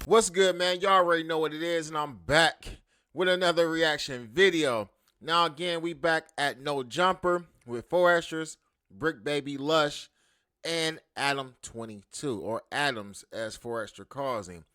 What's good, man? Y'all already know what it is, and I'm back with another reaction video. Now, again, we back at No Jumper with Foresters, Bricc Baby Lush, and Adam 22, or Adams as Forester calls him.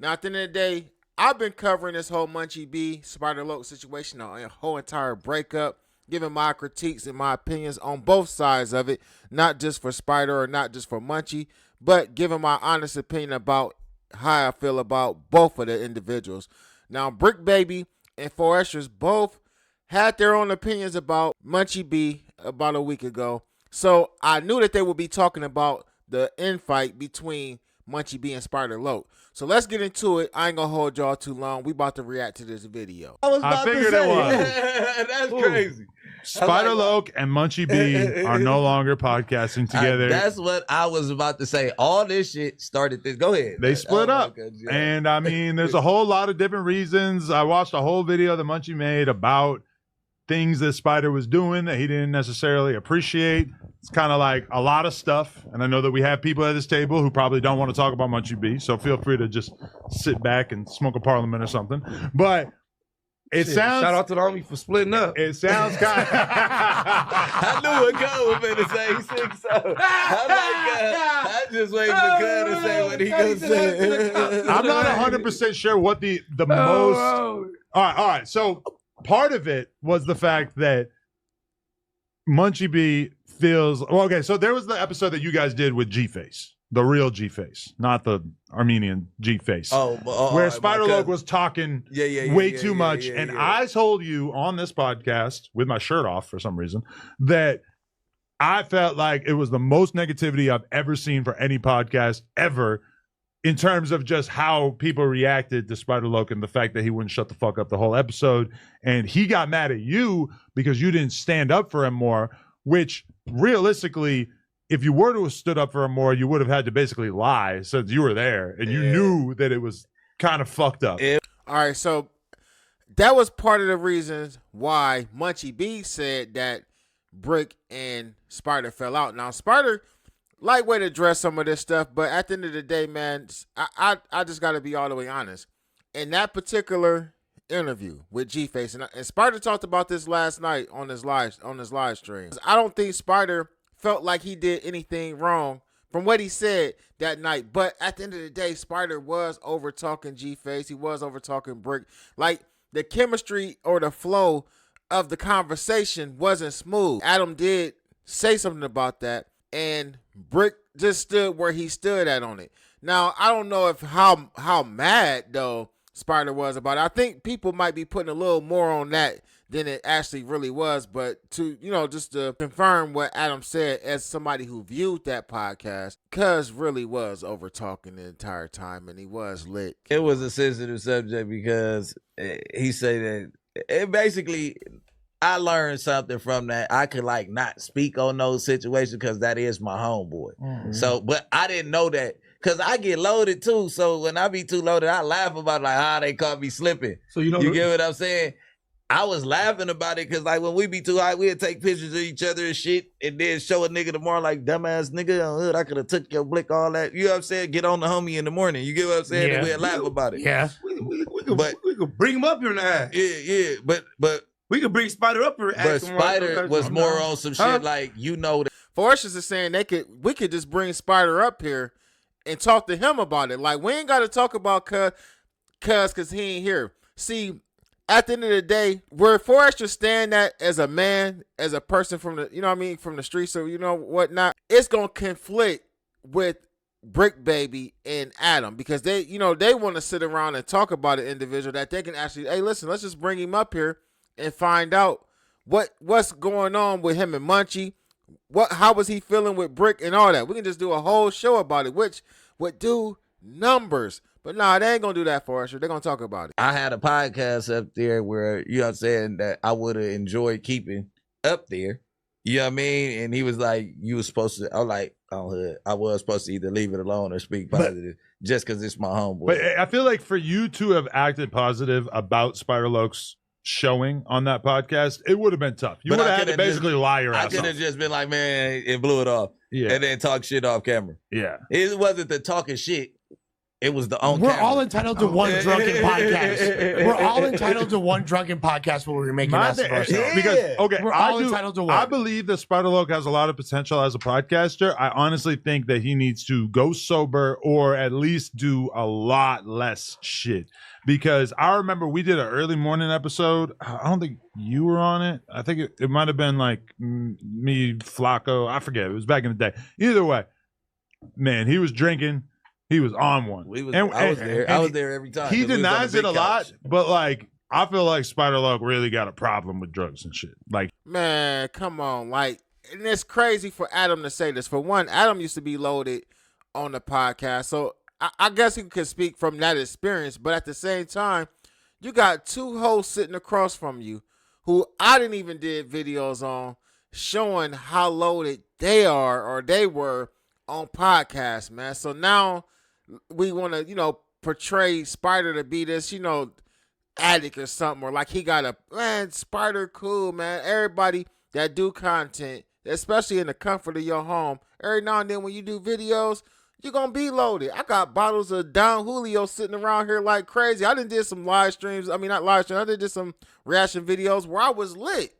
Now, at the end of the day, I've been covering this whole Munchie B, Spider Loc situation, a whole entire breakup, giving my critiques and my opinions on both sides of it, not just for Spider or not just for Munchie, but giving my honest opinion about how I feel about both of the individuals. Now, Bricc Baby and Foresters both had their own opinions about Munchie B about a week ago. So I knew that they would be talking about the infight between Munchie B and Spider Loc. So let's get into it. I ain't gonna hold y'all too long. We about to react to this video. I figured it was. That's crazy. Spider Loc and Munchie B are no longer podcasting together. That's what I was about to say. All this shit started this. Go ahead. They split up. And I mean, there's a whole lot of different reasons. I watched a whole video that Munchie made about things that Spider was doing that he didn't necessarily appreciate. It's kind of like a lot of stuff. And I know that we have people at this table who probably don't want to talk about Munchie B. So feel free to just sit back and smoke a parliament or something. But it sounds. Shout out to the homie for splitting up. It sounds kind of. I knew what Cuz was going to say. He said so. I just waiting for Cuz to say what he going to say. I'm not 100% sure what the most. All right. So part of it was the fact that Munchie B feels. Well, okay. So there was the episode that you guys did with G-Face. The real G-Face, not the Armenian G-Face. Where Spider Loc was talking way too much. And I told you on this podcast, with my shirt off for some reason, that I felt like it was the most negativity I've ever seen for any podcast ever in terms of just how people reacted to Spider Loc and the fact that he wouldn't shut the fuck up the whole episode. And he got mad at you because you didn't stand up for him more, which realistically, if you were to have stood up for him more, you would have had to basically lie since you were there and you knew that it was kind of fucked up. All right, so that was part of the reasons why Munchie B said that Bricc and Spider fell out. Now, Spider, lightweight address some of this stuff, but at the end of the day, man, I just got to be all the way honest. In that particular interview with G-Face, and Spider talked about this last night on his live stream. I don't think Spider felt like he did anything wrong from what he said that night. But at the end of the day, Spider was over talking G-Face. He was over talking Bricc. Like, the chemistry or the flow of the conversation wasn't smooth. Adam did say something about that, and Bricc just stood where he stood at on it. Now, I don't know if how mad, though, Spider was about it. I think people might be putting a little more on that than it actually really was. But to, just to confirm what Adam said as somebody who viewed that podcast, Cuz really was over talking the entire time and he was lit. It was a sensitive subject because he said that it basically, I learned something from that. I could not speak on those situations because that is my homeboy. Mm-hmm. So, but I didn't know that. Cause I get loaded too, so when I be too loaded, I laugh about they caught me slipping. So you get what I'm saying? I was laughing about it because when we be too high, we'd take pictures of each other and shit, and then show a nigga tomorrow dumbass nigga on hood. I could have took your blick, all that. You know what I'm saying? Get on the homie in the morning. You get what I'm saying? Yeah. And we'd laugh about it. Yeah, we could bring him up here and ask. Yeah, but we could bring Spider up here. And but Spider was more on some shit that. Foresters is saying we could just bring Spider up here and talk to him about it. Like, we ain't got to talk about cuz he ain't here. See, at the end of the day, where Forester stand at as a man, as a person from the, from the streets or, whatnot, it's going to conflict with Bricc Baby and Adam because they want to sit around and talk about an individual that they can actually, hey, listen, let's just bring him up here and find out what's going on with him and Munchie. How was he feeling with Bricc and all that? We can just do a whole show about it, which would do numbers. But nah, they ain't gonna do that for us. They're gonna talk about it. I had a podcast up there where, you know what I'm saying, that I would have enjoyed keeping up there. You know what I mean? And he was like, you was supposed to, I'm like, I was supposed to either leave it alone or speak positive just because it's my homeboy. But I feel like for you to have acted positive about Spider Loc's showing on that podcast, it would have been tough. You would have had to basically lie your ass off. I could have just been like, man, it blew it off. Yeah. And then talk shit off camera. Yeah. It wasn't the talking shit. It was the on We're camera. all entitled to one drunken podcast. We're all entitled to one drunken podcast where we're making us of ourselves. Because okay, We're all entitled to one. I believe that Spider-Loc has a lot of potential as a podcaster. I honestly think that he needs to go sober or at least do a lot less shit. Because I remember we did an early morning episode. I don't think you were on it. I think it might have been like me, Flacco. I forget. It was back in the day. Either way, man, he was drinking. He was on one. I was there. I was there every time. He denies it a lot, but like I feel like Spider-Loc really got a problem with drugs and shit. Like, man, come on, like, and it's crazy for Adam to say this. For one, Adam used to be loaded on the podcast, so I guess he could speak from that experience. But at the same time, you got two hosts sitting across from you who I didn't even did videos on showing how loaded they are or they were on podcasts, man. So now we want to, portray Spider to be this, addict or something, or like he got a, man, Spider cool, man. Everybody that do content, especially in the comfort of your home, every now and then when you do videos, you're going to be loaded. I got bottles of Don Julio sitting around here like crazy. I did some live streams. I mean, not live streams. I did some reaction videos where I was lit.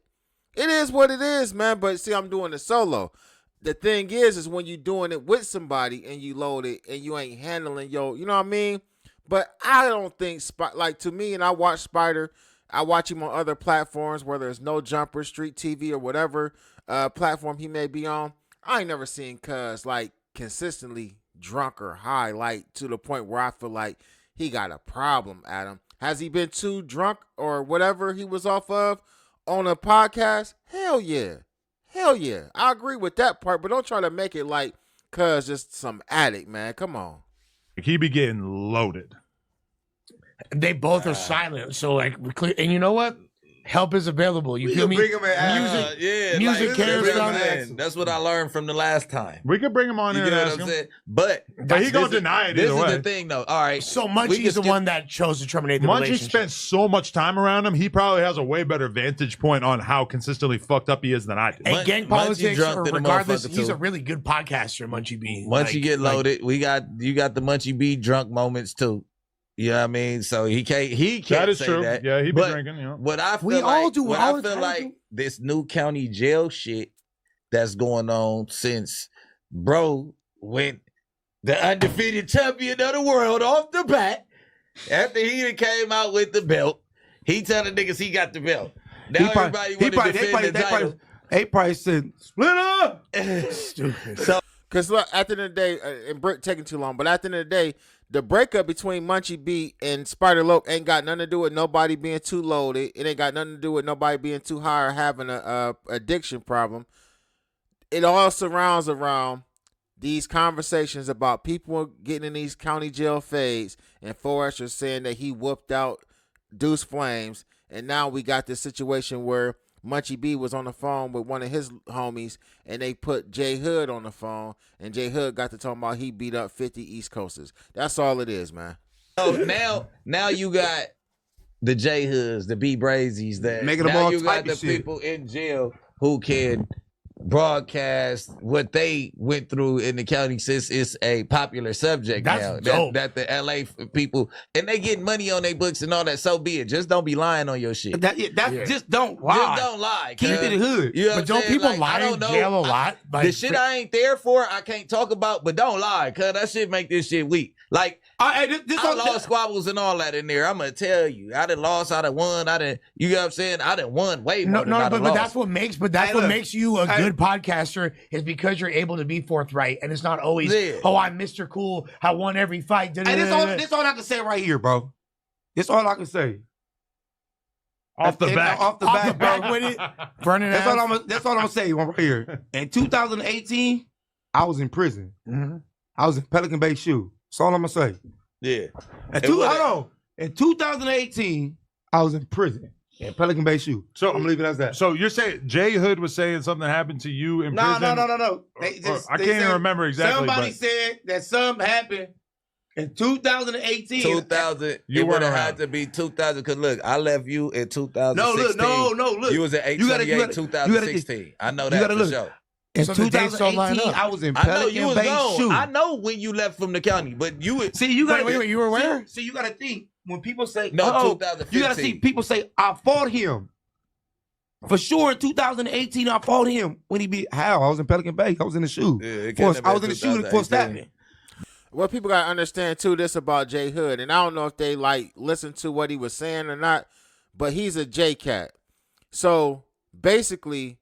It is what it is, man. But see, I'm doing it solo. The thing is when you doing it with somebody and you load it and you ain't handling you know what I mean? But I don't think, like, to me, and I watch Spider, I watch him on other platforms, whether it's No Jumper, Street TV, or whatever platform he may be on. I ain't never seen Cuz, like, consistently drunk or high, like, to the point where I feel like he got a problem, Adam. Has he been too drunk or whatever he was off of on a podcast? Hell yeah. Hell yeah. I agree with that part, but don't try to make it like Cuz just some addict, man. Come on. he be getting loaded. They both are silent, so like, and you know what? Help is available. You feel me? Music cares about that. That's what I learned from the last time. We could bring him on here. You know what I'm saying? But he gonna deny it. This either is way. the thing, though. All right. So Munchie's the one that chose to terminate the Munchie relationship. spent so much time around him. He probably has a way better vantage point on how consistently fucked up he is than I do. And gang politics, drunk or than a regardless, motherfucker, he's too. a really good podcaster, Munchie B. Once you get loaded, you got the Munchie B drunk moments too. You know what I mean? So he can't That is say true. that. Yeah, he be drinking. What I feel We all do. What We're all I feel entitled like to. this new county jail shit that's going on since bro went the undefeated champion of the world off the bat after he came out with the belt. He telling niggas he got the belt. Now everybody want to defend the title. They probably said, split up. Stupid. So Because look, at the end of the day, and Bricc taking too long, but at the end of the day, the breakup between Munchie B and Spider-Loc ain't got nothing to do with nobody being too loaded. It ain't got nothing to do with nobody being too high or having a addiction problem. It all surrounds around these conversations about people getting in these county jail fades and Forrester saying that he whooped out Deuce Flames. And now we got this situation where Munchie B was on the phone with one of his homies, and they put J Hood on the phone, and J Hood got to talking about he beat up 50 East Coasters. That's all it is, man. now you got the J Hoods, the B Brazies, that Making them now all you got type the of shit. people in jail who can broadcast what they went through in the county since it's a popular subject That's now. dope. That the LA people and they getting money on their books and all that. So be it. Just don't be lying on your shit. Just don't lie. Just don't lie. Keep it in the hood. You know But what I'm don't saying? people Like, lie I don't in know. jail a lot? The shit I ain't there for, I can't talk about, but don't lie, cuz that shit make this shit weak. Like, I lost squabbles and all that in there. I'm gonna tell you. I done lost, I done won, you know what I'm saying? I done won way more than I done but lost. that's what makes you a good podcaster is because you're able to be forthright, and it's not always, I'm Mr. Cool, I won every fight. Hey, this all I can say right here, bro. This all I can say. Off the back with it. Burning That's all I'm gonna say right here. In 2018, I was in prison. Mm-hmm. I was in Pelican Bay Shoe. That's all I'm gonna say. Yeah. Hold on. In 2018, I was in prison in Pelican Bay Shoe. So I'm leaving it as that. So you're saying J Hood was saying something happened to you in prison? No. I can't even remember exactly. Somebody said that something happened in 2018. 2000. You It would weren't have around. had to be 2000. Because look, I left you in 2016. No, look. You was at 828, 2016. I know You that gotta for look. sure. In So the dates don't line 2018, up. I was in I know you was Pelican Bay gone. Shoe. I know when you left from the county, but you would See, you got Wait, you were where? See, you got to think when people say, No, "Oh," 2015. you got to see people say, "I fought him." For sure, in 2018, I fought him when he beat How? I was in Pelican Bay. I was in the shoe. I was in the shoe for stabbing. Well, people gotta understand too this about J Hood, and I don't know if they like listen to what he was saying or not, but he's a J cat. So basically,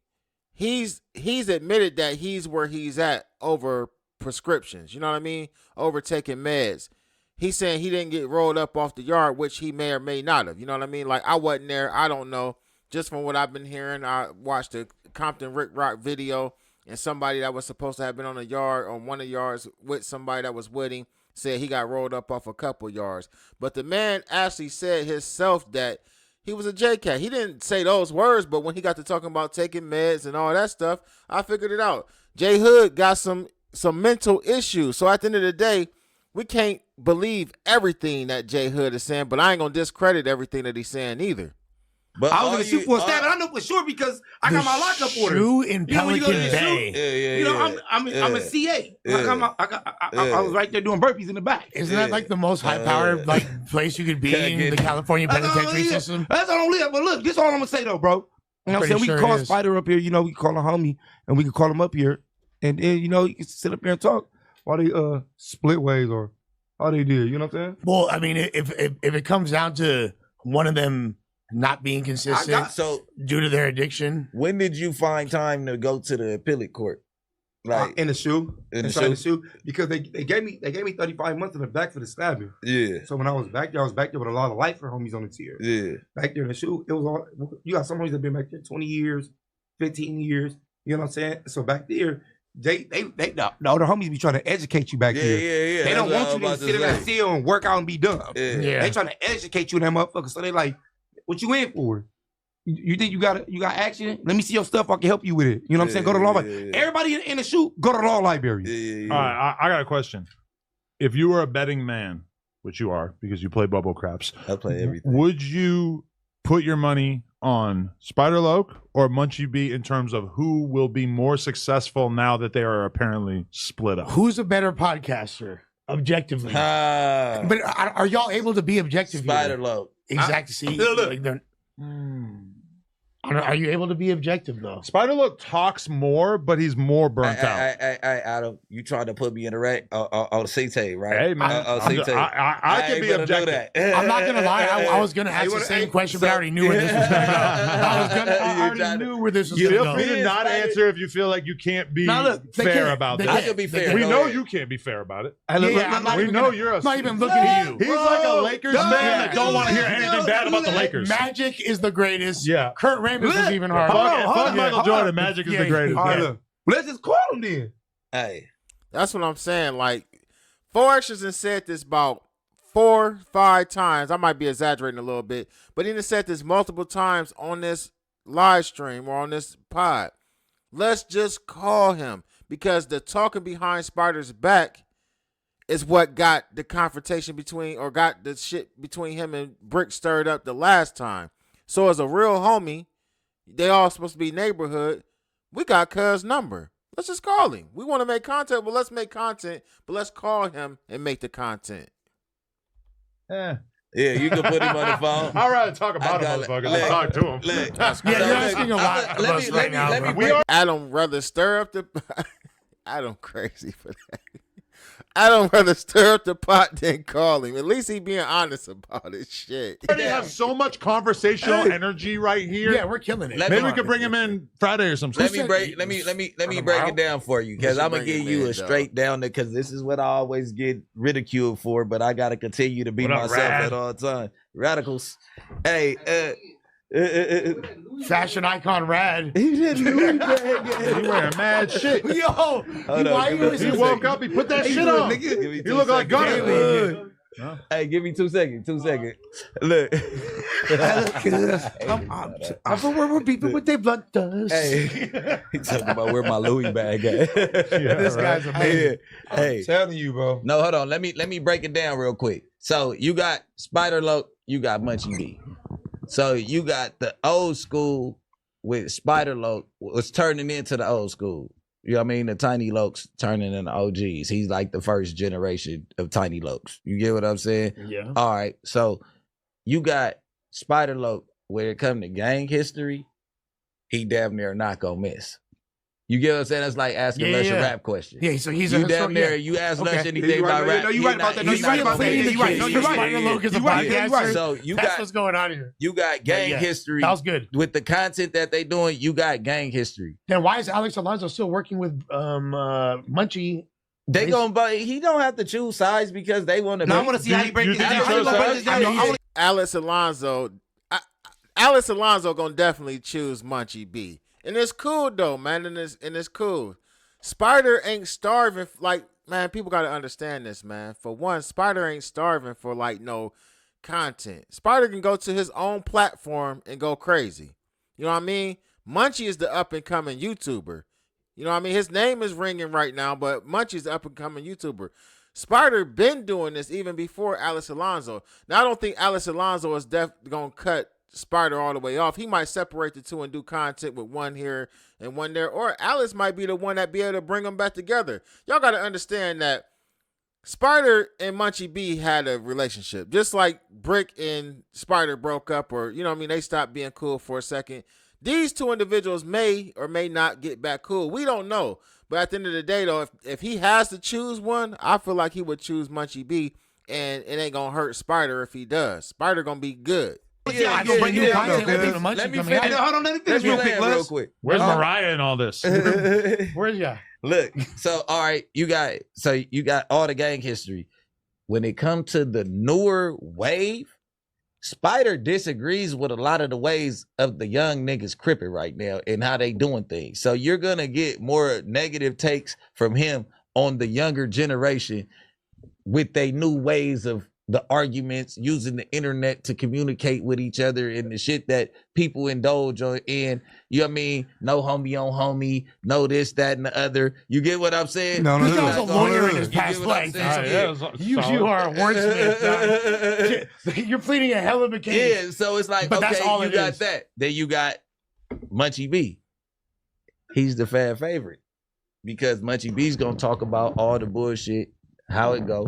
he's admitted that he's where he's at over prescriptions. You know what I mean? Over taking meds. He's saying he didn't get rolled up off the yard, which he may or may not have. You know what I mean? Like, I wasn't there. I don't know. Just from what I've been hearing, I watched the Compton Rick Rock video, and somebody that was supposed to have been on the yard, on one of the yards with somebody that was with him, said he got rolled up off a couple yards. But the man actually said himself that he was a J-Cat. He didn't say those words, but when he got to talking about taking meds and all that stuff, I figured it out. J Hood got some mental issues. So at the end of the day, we can't believe everything that J Hood is saying, but I ain't going to discredit everything that he's saying either. But I was in the shoe for a stab, and I know for sure because I got my lockup order. Shoe in Pelican Bay. Yeah. I'm a CA. I was right there doing burpees in the back. Isn't that like the most high-powered like place you could be in the California penitentiary system? That's all I'm live. But look, this is all I'm gonna say though, bro. You know what I'm saying? We can call Spider up here. You know, we can call a homie, and we can call him up here, and then you know, you can sit up here and talk while they split ways or how they did. You know what I'm saying? Well, I mean, if it comes down to one of them not being consistent due to their addiction. When did you find time to go to the appellate court? Like in the shoe, inside the shoe, because they gave me 35 months in the back for the stabbing. Yeah. So when I was back there with a lot of lifer homies on the tier. Yeah. Back there in the shoe, it was all you got some homies that been back there 20 years, 15 years. You know what I'm saying? So back there, the older homies be trying to educate you back there. Yeah. They don't want you to sit in that cell and work out and be dumb. Yeah. They trying to educate you in that motherfucker. So they like, what you in for? You think you got action? Let me see your stuff. I can help you with it. You know what I'm saying? Go to the law library. Everybody in the shoot, go to the law library. All right, I got a question. If you were a betting man, which you are because you play bubble craps, I play everything. Would you put your money on Spider-Loc or Munchie B in terms of who will be more successful now that they are apparently split up? Who's a better podcaster, objectively? But are y'all able to be objective? Spider-Loc. Exactly. See, like are you able to be objective though? Spider-Loc talks more, but he's more burnt out. Adam, you tried to put me in the right on C-Tape, right? Hey man, I can be objective. I'm not gonna lie. I was gonna ask the same question, but I already knew where this was gonna go. I already knew where this was gonna go. Feel free to not answer if you feel like you can't be fair about this. I can be fair. We know you can't be fair about it. We know you're not even looking at you. He's like a Lakers man that don't want to hear anything bad about the Lakers. Magic is the greatest. Yeah. Kurt Rambis is even harder. Fuck Michael Jordan. Magic is the greatest. Let's just call him then. Hey. That's what I'm saying. Like, 4Xers has said this about 4-5 times. I might be exaggerating a little bit, but he has said this multiple times on this live stream or on this pod. Let's just call him, because the talking behind Spider's back is what got the confrontation got the shit between him and Bricc stirred up the last time. So as a real homie, they all supposed to be neighborhood. We got Cuz number. Let's just call him. We want to make content, but let's make content. But let's call him and make the content. Yeah, you can put him on the phone. I'd rather talk about him, motherfucker, than talk to him. You're asking a lot of us right now. Adam rather stir up the... Adam crazy for that. I'd rather stir up the pot than call him. At least he being honest about his shit. We have so much conversational energy right here. Yeah, we're killing it. Maybe we could bring him in Friday or something. Let me break it down for you, because I'm gonna give you a straight down there, because this is what I always get ridiculed for, but I gotta continue to be myself at all times. Radicals. Hey, fashion icon Rad. He didn't Louis bag. He wearing mad shit. Yo, he woke up, he put that shit on. He look like Gunner. Hey, give me 2 seconds. 2 seconds. Look. I'm where people with their blood does. Hey, he's talking about where my Louis bag at. This guy's amazing. Hey, I'm telling you, bro. No, hold on. Let me break it down real quick. So you got Spider-Loc, you got Munchie B. So you got the old school with Spider-Loc was turning into the old school. You know what I mean? The Tiny Lokes turning into OGs. He's like the first generation of Tiny Lokes. You get what I'm saying? Yeah. All right. So you got Spider Loke, where it comes to gang history, he damn near not gonna miss. You get what I'm saying? That's like asking Lush a rap question. Yeah, so he's you damn near. You ask Lush anything about rap. No, you right about that. No, you right about that. You're right. No, you're right. So you That's got what's going on here. You got gang history. That was good. With the content that they doing, you got gang history. Then why is Alex Alonso still working with Munchie? They gonna, he don't have to choose sides because they want to. No, I want to see how you break this down. Alex Alonso gonna definitely choose Munchie B. And it's cool though, man. And it's cool. Spider ain't starving. Like, man, people gotta understand this, man. For one, Spider ain't starving for like no content. Spider can go to his own platform and go crazy. You know what I mean? Munchie is the up and coming YouTuber. You know what I mean? His name is ringing right now, but Munchie's the up and coming YouTuber. Spider been doing this even before Alex Alonso. Now I don't think Alex Alonso is gonna cut Spider all the way off. He might separate the two and do content with one here and one there, or Alex might be the one that be able to bring them back together. Y'all got to understand that Spider and Munchie B had a relationship, just like Bricc and Spider broke up, or you know what I mean, they stopped being cool for a second. These two individuals may or may not get back cool. We don't know, but at the end of the day, though, if he has to choose one, I feel like he would choose Munchie B, and it ain't gonna hurt Spider if he does. Spider gonna be good. Let me finish real quick. Where's Mariah in all this? Where's ya? Look, so all right, you got all the gang history. When it comes to the newer wave, Spider disagrees with a lot of the ways of the young niggas crippin' right now and how they doing things. So you're gonna get more negative takes from him on the younger generation with their new ways of the arguments, using the internet to communicate with each other, and the shit that people indulge on in. You know what I mean? No homie on homie, no this, that, and the other. You get what I'm saying? No, he was a lawyer in his past life. You are a wordsmith. You're pleading a hell of a case. Yeah, so it's like, but okay, you got that. Then you got Munchie B. He's the fan favorite because Munchie B's gonna talk about all the bullshit, how it go.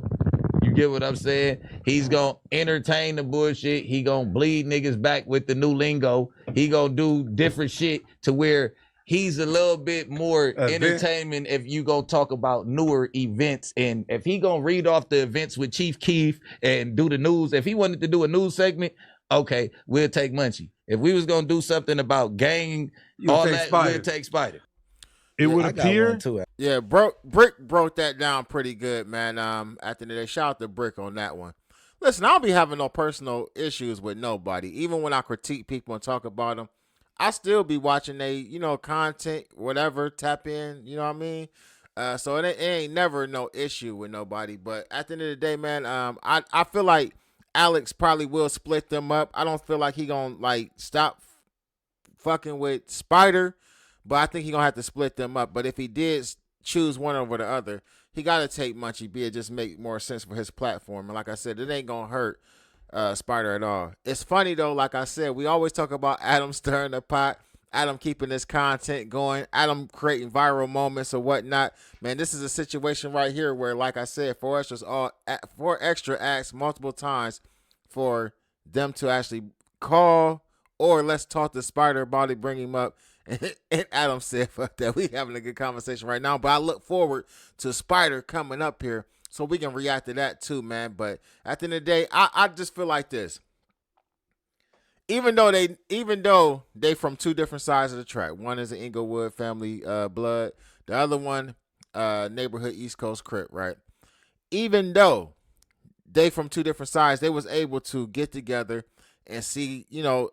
You get what I'm saying? He's gonna entertain the bullshit. He gonna bleed niggas back with the new lingo. He gonna do different shit to where he's a little bit more entertainment if you gonna talk about newer events. And if he gonna read off the events with Chief Keef and do the news, if he wanted to do a news segment, okay, we'll take Munchie. If we was gonna do something about gang, all that, we'll take Spider. It would appear. Yeah, Bricc broke that down pretty good, man. After they shout out to Bricc on that one. Listen, I don't be having no personal issues with nobody. Even when I critique people and talk about them, I still be watching they, content, whatever, tap in, you know what I mean? So it ain't never no issue with nobody. But at the end of the day, man, I feel like Alex probably will split them up. I don't feel like he gonna stop fucking with Spider. But I think he's going to have to split them up. But if he did choose one over the other, he got to take Munchie B. It just make more sense for his platform. And like I said, it ain't going to hurt Spider at all. It's funny, though, like I said, we always talk about Adam stirring the pot, Adam keeping his content going, Adam creating viral moments or whatnot. Man, this is a situation right here where, like I said, 4 Extra asked multiple times for them to actually call or let's talk to Spider about it, bring him up. And Adam said, fuck that, we having a good conversation right now, but I look forward to Spider coming up here so we can react to that too, man. But at the end of the day, I just feel like this. Even though they from two different sides of the track. One is an Inglewood family blood. The other one, neighborhood East Coast Crip, right? Even though they from two different sides, they was able to get together and see,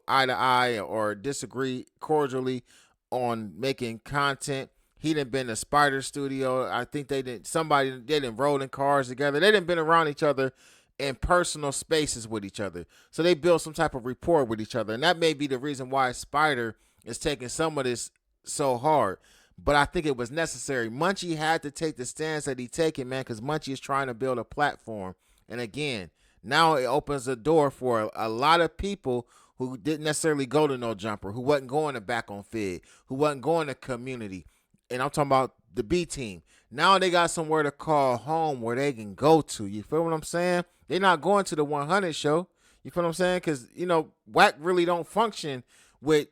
eye to eye or disagree cordially on making content. He done been to Spider Studio. I think they didn't roll in cars together. They done been around each other in personal spaces with each other. So they built some type of rapport with each other. And that may be the reason why Spider is taking some of this so hard. But I think it was necessary. Munchie had to take the stance that he taken, man, because Munchie is trying to build a platform. And again, now it opens the door for a lot of people who didn't necessarily go to No Jumper, who wasn't going to Back on Fed, who wasn't going to Community. And I'm talking about the B team. Now they got somewhere to call home where they can go to. You feel what I'm saying? They're not going to the 100 show. You feel what I'm saying? Because, WAC really don't function with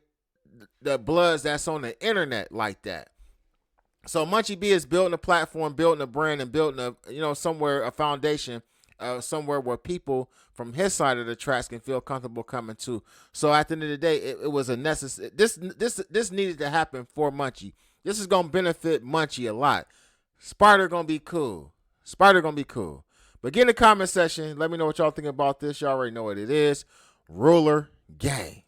the Bloods that's on the internet like that. So Munchie B is building a platform, building a brand, and building a foundation, somewhere where people from his side of the tracks can feel comfortable coming to. So at the end of the day, it was a necessary. This needed to happen for Munchie. This is gonna benefit Munchie a lot. Spider gonna be cool. But get in the comment section. Let me know what y'all think about this. Y'all already know what it is. Ruler Gang.